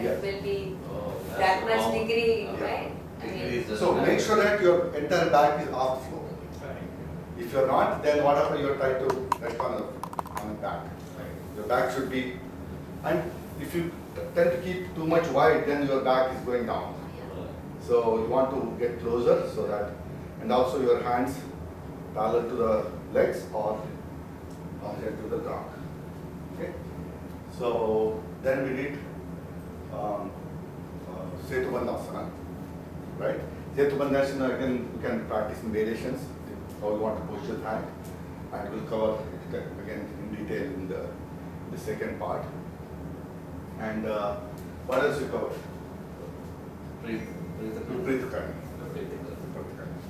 Yes. it will be Oh, that's that the much normal. degree, Yeah. right? I mean, Degree is the So make sure that your entire back is off the floor. If you're not, then whatever you're trying to rest on the back. Your back should be, and if you tend to keep too much wide, then your back is going down. So you want to get closer so that, and also your hands parallel to the legs or head to the ground. Okay. So then we did Setu Bandhasana, right? Setu Bandhasana again you can practice in variations how you want to push your hand, and we'll cover it again in detail in the second part. And what else you covered? Vipreet Karni.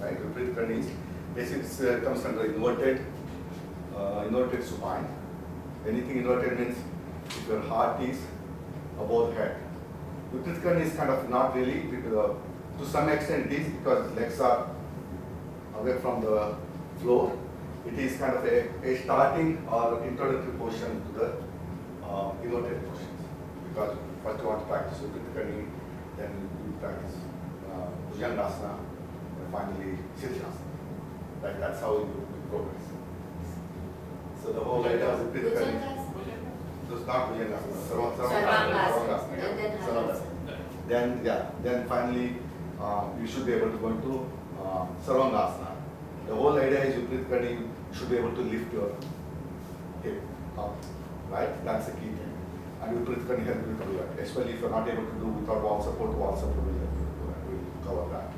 Right? Vipreet Karni is basically comes under inverted supine. Anything inverted means if your heart is above the head. Vipreet Karni is kind of not really, to some extent it is because legs are away from the floor. It is kind of a starting or introductory portion to the inverted portions. Because first you want to practice Vipreet Karni, then you practice Bhujangasana, and finally Sirsasana. Right? That's how you progress. So the whole idea of Vipreet Karni. Those not Bhujangasana, Sarvangasana. And then Sarvangasana. Then finally you should be able to go into Sarvangasana. The whole idea is Vipreet Karni, you should be able to lift your hip up, right? That's the key thing. And Vipreet Karni helps you to do that, especially if you're not able to do without wall support will help you to do that. We'll cover that.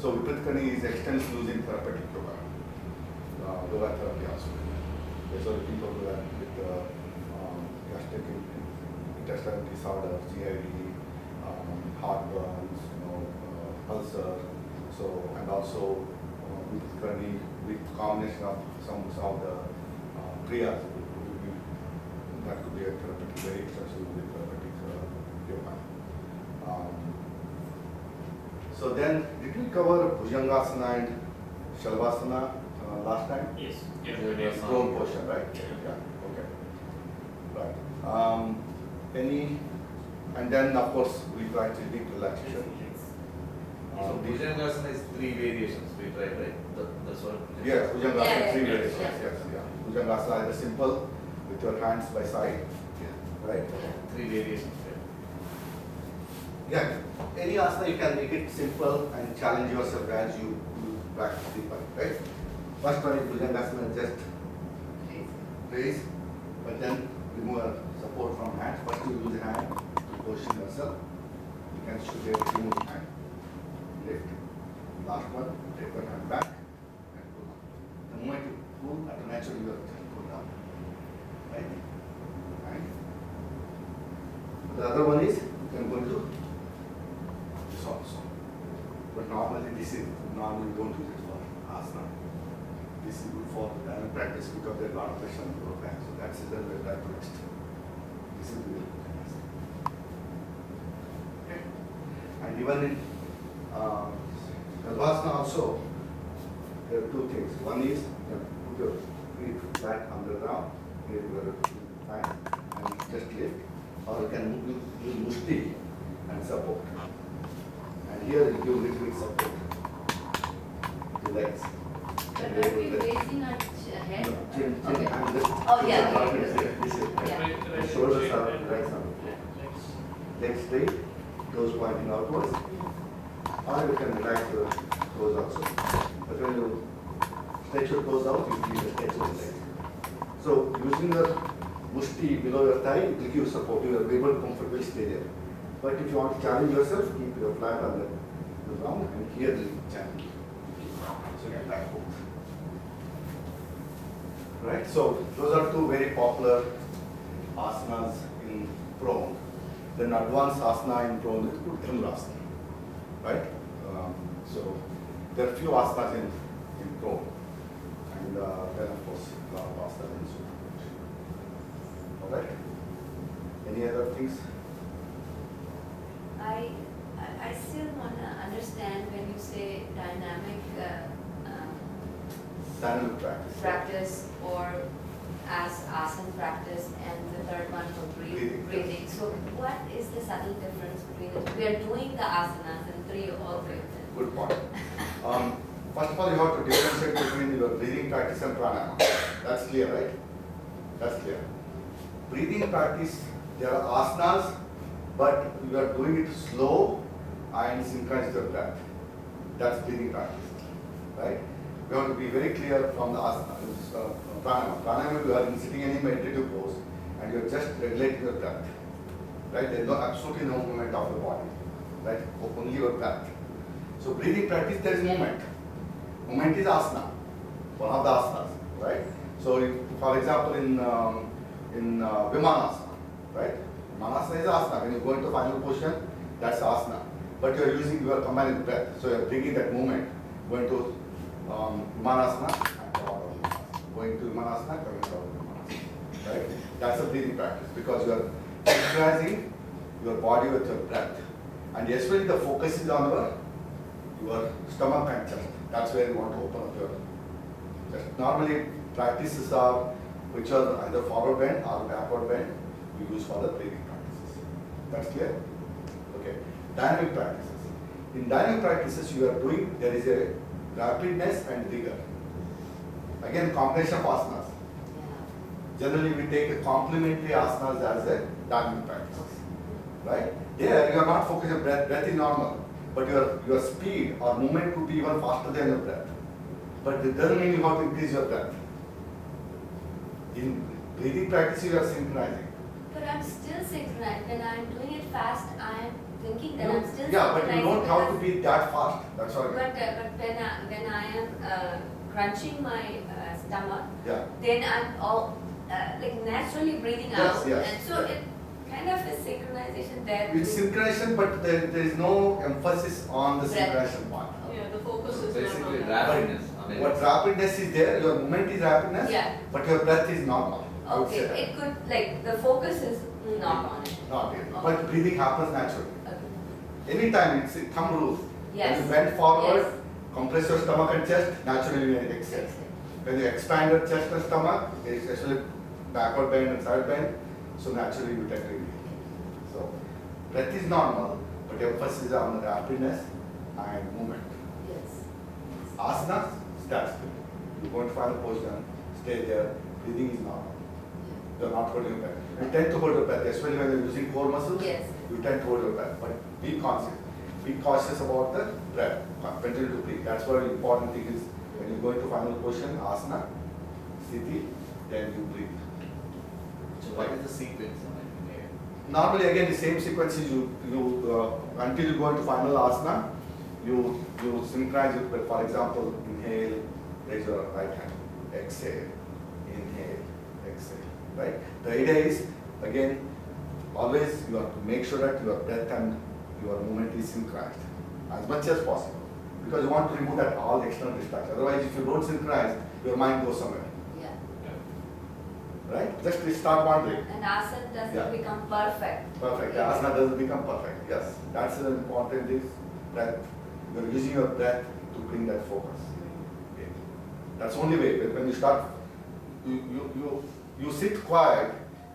So Vipreet Karni is extensively used in therapeutic yoga, yoga therapy also. So people do that with gastric intestinal disorder, CID, heartburns, ulcer. So and also Vipreet Karni with combination of some of the priyas, that could be a therapeutic, very extensive with therapeutic yoga. So then, did we cover Bhujangasana and Shalvasana last time? Yes. Prone portion, right? Yeah. Okay. Right. Any, and then of course we practice deep relaxation. So Bhujangasana is 3 variations we tried, right? That's what. Yes, Bhujangasana, Yeah, 3 yeah, variations. yeah. Yes, yeah. Bhujangasana is simple with your hands by side, right? 3 variations, right? Yeah, any asana you can make it simple and challenge yourself as you practice deeper, right? First one is Bhujangasana, just raise, but then remove support from hand. First you use hand to position yourself. You can should remove hand, lift. Last one, take one hand back and pull up. The moment you pull, naturally you are pull down, right? Right? The other one is you can go to this also. But normally we don't use it for asana. This is good for dynamic practice because there are a lot of pressure on the lower back. So that's it, then we'll try to rest. This is really good. Okay. And even in Shalvasana also, there are 2 things. One is you put your feet flat on the ground, here you are fine, and just lift. Or you can use mushti and support. And here you give little bit support to legs. But are we raising our head? No, chin, Okay. and this. Oh, yeah. This is. Yeah. The shoulders are right on. Legs straight, toes pointing outwards. Or you can relax your toes also. But when you stretch your toes out, you feel the stretch of the leg. So using the mushti below your thigh, it will give support. You will be able to comfortably stay there. But if you want to challenge yourself, keep your flat on the ground and here the challenge. So you can back both. Right? So those are 2 very popular asanas in prone. Then advanced asana in prone is Dhanurasana. Right? So there are few asanas in prone. And then of course, a lot of asanas in supine. Alright? Any other things? I still want to understand when you say dynamic Dynamic practice. practice or as asana practice and the third one for Breathing. breathing. So what is the subtle difference between the two? We are doing the asanas and three or three of them. Good point. First of all, you have to differentiate between your breathing practice and pranayama. That's clear, right? That's clear. Breathing practice, there are asanas, but you are doing it slow and synchronized with your breath. That's breathing practice, right? You have to be very clear from the asana, pranayama. Pranayama, you are in sitting any meditative pose and you are just regulating your breath, right? There is absolutely no movement of the body, right? Only your breath. So breathing practice, there is movement. Movement is asana, one of the asanas, right? So, for example, in Vimanasana, right? Vimanasana is asana. When you go into final position, that's asana. But you are combining breath. So you are bringing that movement, going to Vimanasana and come out of Vimanasana. Going to Vimanasana, coming out of Vimanasana. Right? That's a breathing practice because you are synchronizing your body with your breath. And especially the focus is on your stomach and chest. That's where you want to open up your chest. Normally, practices are which are either forward bend or backward bend we use for the breathing practices. That's clear? Okay. Dynamic practices. In dynamic practices, you are doing, there is a rapidness and rigor. Again, combination of asanas. Yeah. Generally, we take a complementary asanas as a dynamic practice. Right? There, you are not focused on breath. Breath is normal. But your speed or movement could be even faster than your breath. But it doesn't mean you have to increase your breath. In breathing practice, you are synchronizing. But I'm still synchronized. When I'm doing it fast, I'm thinking that I'm still Yeah, but you synchronizing. don't have to be that fast. That's what I mean. But when I am crunching my stomach, Yeah. then I'm all like naturally breathing Yes, out, yes, and so yeah. it kind of is synchronization there. It's too. synchronization, but there is no emphasis on the Breath. synchronization part. Yeah, the focus is Basically, not on that. rapidness. I mean, What rapidness is there, your movement is rapidness, Yeah. but your breath is normal. I would Okay, say that. it could like the focus is not on it. Not really. Okay. But breathing happens naturally. Okay. Anytime, it's a thumb rule. Yes. When you bend forward, Yes. compress your stomach and chest, naturally you exhale. Exhale. When you expand your chest and stomach, especially backward bend and side bend, so naturally you tend to inhale. So, breath is normal, but emphasis is on the rapidness and movement. Yes. Asana, stand still. You go into final position, stay there, breathing is normal. You are not holding your breath. You tend to hold your breath, especially when you are using core muscles. Yes. You tend to hold your breath, but be conscious. Be cautious about the breath. Continue to breathe. That's what the important thing is. When you go into final position, asana, sthiti, then you breathe. so what is the sequence? I mean, Normally, again, the same sequences until you go into final asana, you synchronize it. But for example, inhale, raise your right hand, exhale, inhale, exhale. Right? The idea is again, always you have to make sure that your breath and your movement is synchronized as much as possible, because you want to remove that all external distractions. Otherwise, if you don't synchronize, your mind goes somewhere. Yeah. Right? Just start wandering. And asana doesn't Yeah. become perfect. Perfect. The asana doesn't become perfect. Yes. That's the important is that you're using your breath to bring that focus. Okay. That's the only way. When you start, you sit quiet,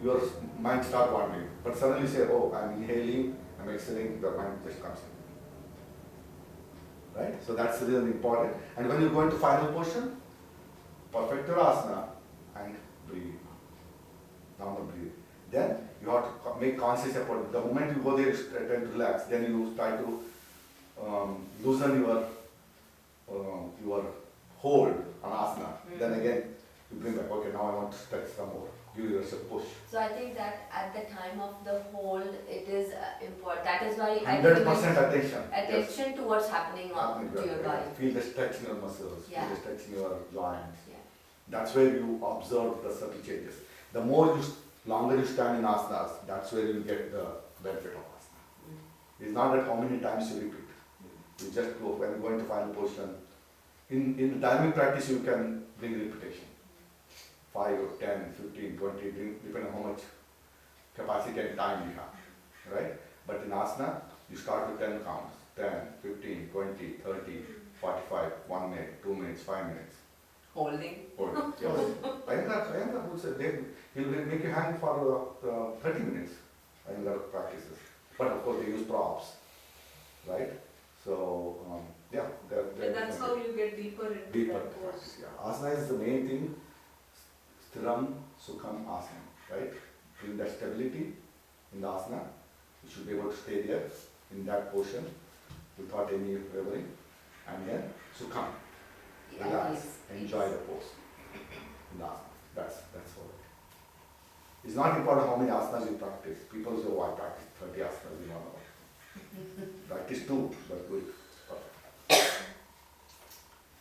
your mind start wandering. But suddenly you say, oh, I'm inhaling, I'm exhaling, your mind just comes in. Right? So that's really important. And when you go into final position, perfect your asana and breathe. Normal breathing. Then you have to make conscious effort. The moment you go there, you tend to relax. Then you try to loosen your hold on asana. Then again, you bring back. Okay, now I want to stretch some more. Give yourself push. So I think that at the time of the hold, it is important. That is why I 100% think attention. attention to what's happening Happening to your right. body. Feel the stretch in your muscles. Yeah. Feel the stretch in your joints. Yeah. That's where you observe the subtle changes. The longer you stand in asanas, that's where you get the benefit of asana. It's not that how many times you repeat. You just go, when you go into final position. In the dynamic practice, you can bring repetition. 5 or 10, 15, 20, depending on how much capacity and time you have. Right? But in asana, you start with 10 counts. 10, 15, 20, 30, 45, 1 minute, 2 minutes, 5 minutes. Holding. Hold. Yes. Iyengar would say, he'll make you hang for 30 minutes. Iyengar asana is the main thing. Sthiram, Sukham, Asana, right? Bring that stability in the asana. You should be able to stay there in that portion without any wavering. And then Sukham, relax, enjoy the pose in the asana. That's all. It's not important how many asanas you practice. People say, oh, I practice 30 asanas in 1 hour. Practice 2, but good.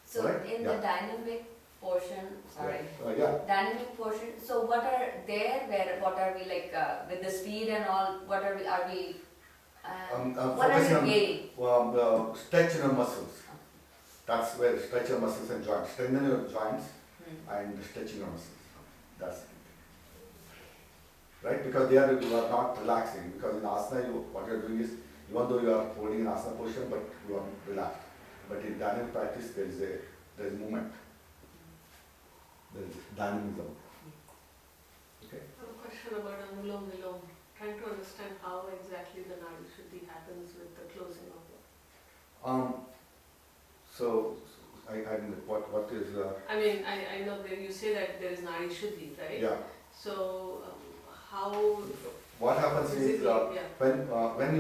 So Right? in Yeah. the dynamic portion, sorry. Yeah. Dynamic portion, so what are there, what are we like, with the speed and all, what are we, what are Focusing we on gaining? stretch your muscles. That's where stretch your muscles and joints. Strengthen your joints and stretching your muscles. That's it. Right? Because there you are not relaxing. Because in asana, what you are doing is, even though you are holding an asana position, but you are relaxed. But in dynamic practice, there is movement. There is dynamism. Okay? I have a question about Anulom Vilom. Trying to understand how exactly the Nadi Shuddhi happens with the closing of it. So I mean, what is I mean, I know that you say that there is Nadi Shuddhi, right? yeah. So how What happens is physically, yeah. when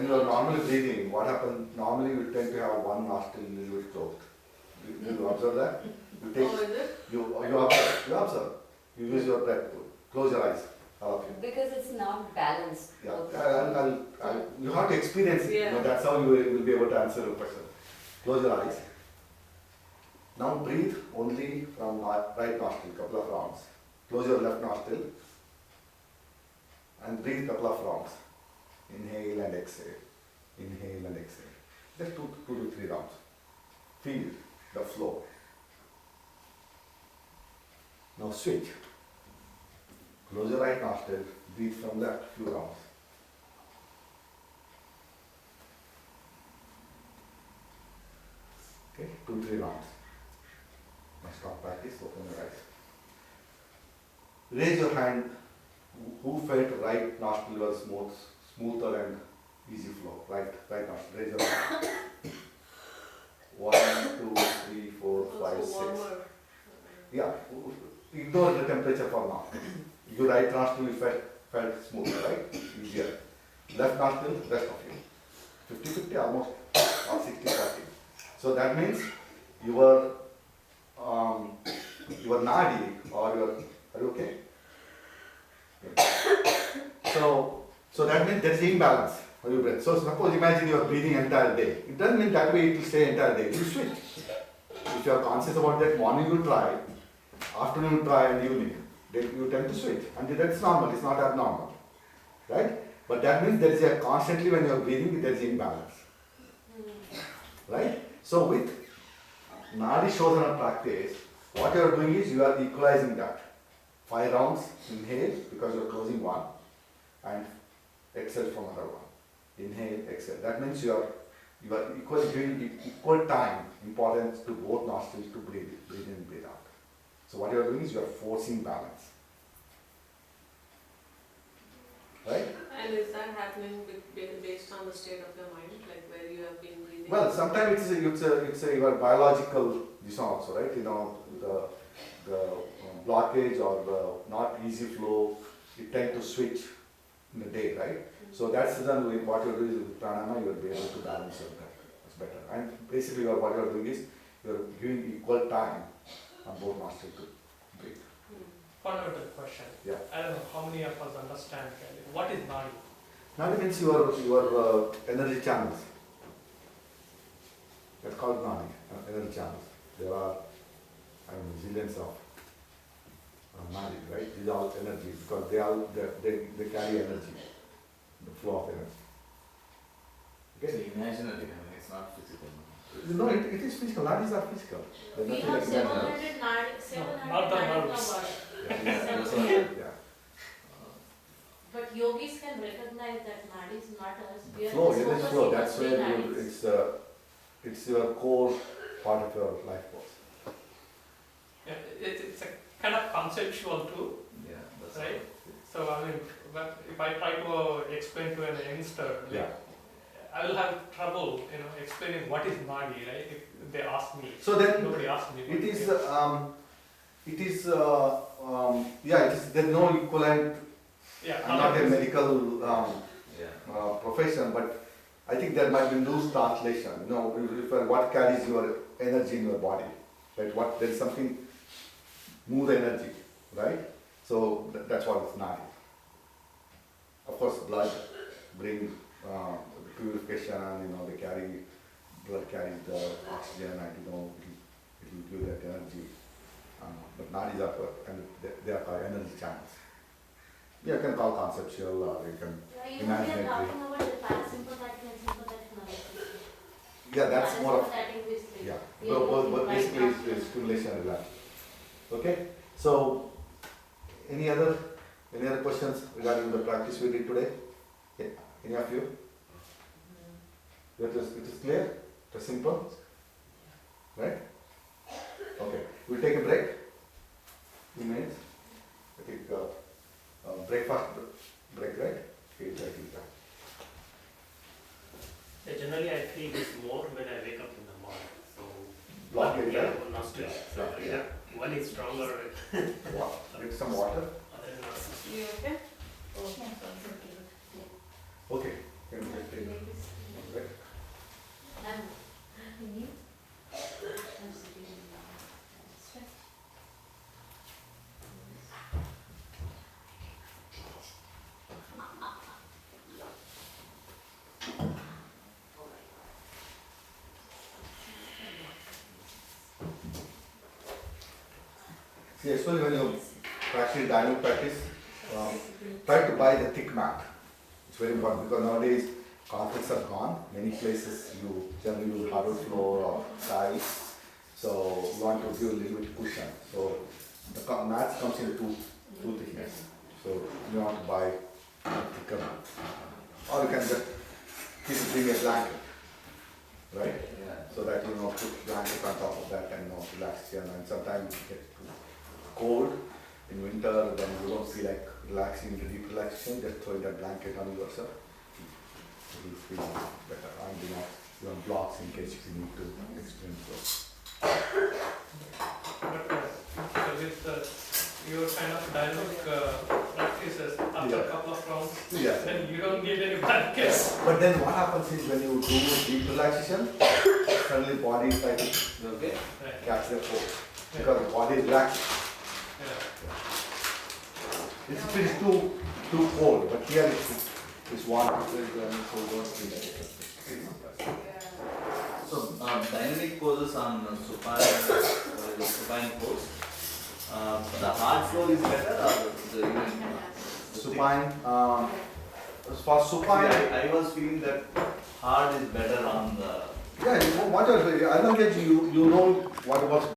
you are normally breathing, what happens normally you tend to have one nostril a little bit closed. You observe that? You take Oh, is it? you observe. You use your breath. Close your eyes. All of you. Because it's not balanced. Yeah. both. You have to experience it. Yeah. That's how you will be able to answer your question. Close your eyes. Now breathe only from right nostril, couple of rounds. Close your left nostril and breathe couple of rounds. Inhale and exhale. Inhale and exhale. Just 2 to 3 rounds. Feel the flow. Now switch. Close your right nostril. Breathe from left, few rounds. Okay, 2 3 rounds. Now stop practice, open your eyes. Raise your hand. Who felt right nostril was smoother and easy flow? Right nostril. Raise your hand. 1, 2, 3, 4, 5, Also 6. warmer. Yeah, ignore the temperature for now. Your right nostril you felt smooth, right? Easier. Left nostril, rest of you. 50-50 almost, or 60-40. So that means your nadi or your, are you okay? So that means there is imbalance for your breath. So suppose imagine you are breathing entire day. It doesn't mean that way it will stay entire day. You switch. If you are conscious about that, morning you try, afternoon you try, and evening. Then you tend to switch. And that's normal, it's not abnormal. Right? But that means there is a constantly when you are breathing, there is imbalance. Right? So with Nadi Shodhana practice, what you are doing is you are equalizing that. 5 rounds, inhale because you are closing one, and exhale from another one. Inhale, exhale. That means you are giving equal time importance to both nostrils to breathe in, breathe out. So what you are doing is you are forcing balance. Right? And is that happening based on the state of your mind, like where you have been breathing? Well, sometimes it's a your biological this also, right? You know, the blockage or the not easy flow, you tend to switch in the day, right? So that's the reason what you do is with pranayama, you will be able to balance your breath. It's better. And basically what you are doing is you are giving equal time on both nostrils to breathe. Fundamental question. Yeah. I don't know how many of us understand really. What is Nadi? Nadi means your energy channels. That's called Nadi, energy channels. There are zillions of Nadi, right? These are all energy because they carry energy, the flow of energy. It's Okay? imaginary, I mean, it's not physical. No, it is physical. Nadis are physical. They're We nothing have like imaginary. 700 Nadi, 700 not the Nadi in nerves. our body. Yeah. That's what- Yeah. But yogis can recognize that Nadi is not us. We are Flow, just it is flow. focusing on That's three where nadis. it's your core part of your life force. It's a kind of conceptual too. Yeah, that's Right. So I mean, if I try to explain to an youngster, like, Yeah. I will have trouble, explaining what is Nadi, right? If they ask me. So then Nobody asked me. it is, there's no equivalent, Yeah, I'm not a color is- medical Yeah. profession, but I think there might be loose translation, what carries your energy in your body, right? There is something, move the energy, right? So that's what it's not. Of course, blood bring purification, they blood carries the oxygen and, it will give that energy. But nadis are, and they are called energy channels. You can call conceptual or you can, You know, we are talking about the parasympathetic and sympathetic nervous system. yeah, that's more of, Parasympathetic is like, yeah, we are looking but right basically now. it's stimulation relaxed. Okay, so any other questions regarding the practice we did today? Yeah. Any of you? It is clear? It is simple? Right? Okay, we'll take a break. 2 minutes. I think breakfast break, right? 8:30. Yeah, generally, I feel this more when I wake up in the morning. So, Block it, yeah, right? nostril. So, Yeah. yeah, one is stronger. Drink some water. Other than nostril. You okay? Okay. Can we take a break? I'm sitting in the stretch. See, especially when you practice dynamic practice, try to buy the thick mat. It's very important because nowadays carpets are gone. Many places you generally use hardwood floor or tiles. So you want to give a little bit cushion. So the mat comes in two thickness. So you want to buy a thicker mat. Or you can just bring a blanket, right? So that put blanket on top of that and relax your mind. Sometimes you get cold in winter, then you don't feel like relaxing into deep relaxation, just throw that blanket on yourself. You will feel better. And you blocks in case you need to experience those. But with your kind of dynamic practices, after a couple of rounds, Yeah. then you don't need any blankets. But then what happens is when you do deep relaxation, suddenly body is like Okay. Right. catch the cold. Because the body is relaxed. Yeah. It feels too cold, but here it's warm. So, dynamic poses on supine pose. The hard floor is better or the Supine, for supine, I was feeling that hard is better on the yeah, whatever, as long as you know what was